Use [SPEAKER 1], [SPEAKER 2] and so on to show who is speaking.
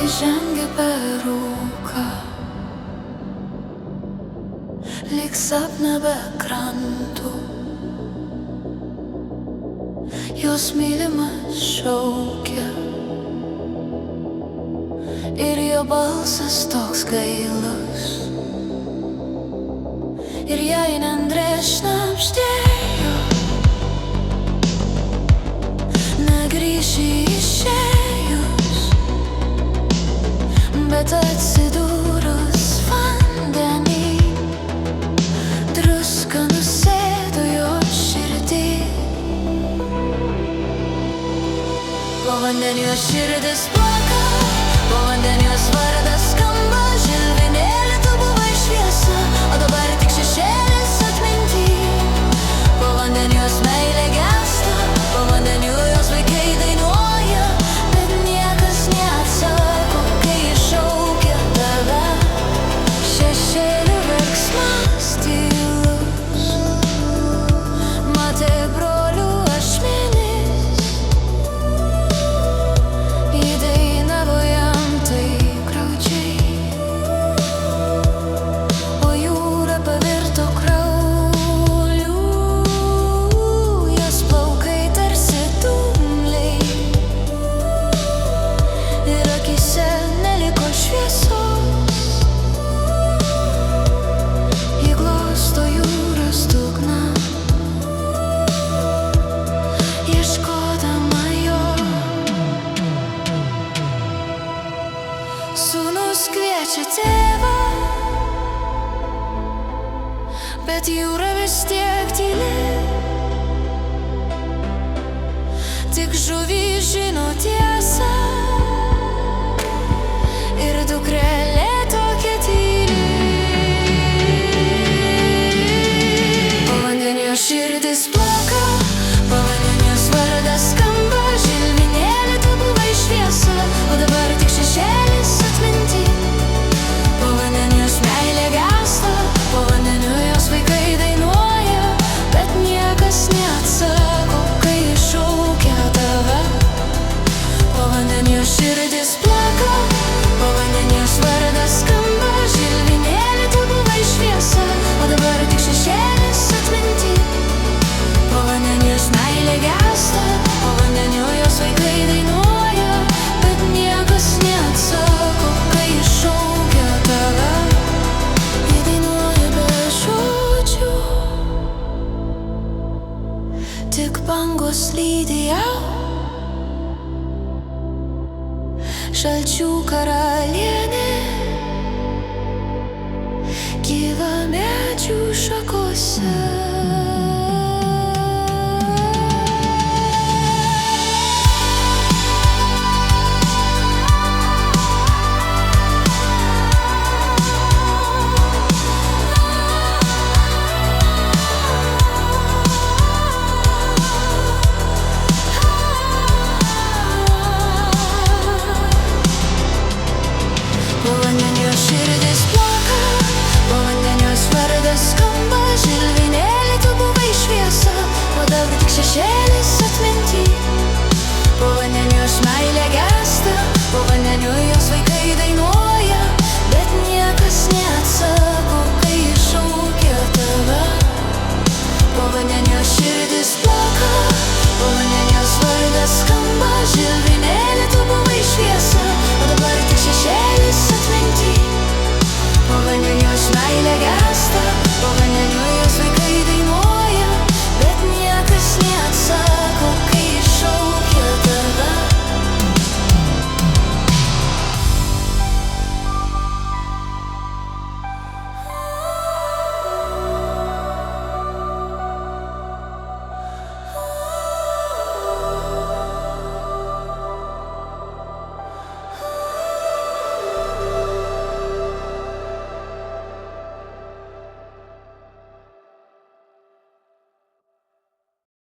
[SPEAKER 1] žengia per rūką, lyg sapne be krantų. Jos mylimas šaukia ir jo balsas toks gailus. Ir jei Andrės šnabždėjo, negrįši išėjus, bet atsidūrus vandenį, druska nusėdo jo širdį. Po vandeniu širdis plaka, po vandeniu vardas skamba, žilvinėlį tu buvai šviesa, o dabar tik šešėlis atminty. Po vandeniu meilė gęsta, po vandeniu jos vaikai dainuoja, bet niekas neatsako, kai šaukia tave. Šešėlių verksmas tylus, matė brolių ašmenis, įdainavo jam tai graudžiai, o jūra pavirto krauliu, jos plaukai tarsi dumbliai ir akyse neliko šviesos. Ji glosto jūros dugną, ieškodama jo. Sūnus kviečia tėvą, bet jūra vis tiek tyli. Tik žuvys žino tiesą ir dukrelė tokia tyli. Po vandeniu širdis plaka, po vandeniu vardas skamba, žilvinėlį tu buvai šviesa, o dabar tik šešėlis atminty. Po vandeniu meilė gęsta, po vandeniu jos vaikai dainuoja, bet niekas neatsako, kai šaukia tave. Po vandeniu širdis plaka, po vandeniu vardas skamba, žilvinėlį tu buvai šviesa, o dabar tik šešėlis atminty. Po vandeniu meilė gęsta, po vandeniu jos vaikai dainuoja, bet niekas neatsako, kai šaukia tave. Ji dainuoja be žodžių, tik bangos lydi ją. Šalčių karalienė gyva medžių šakose.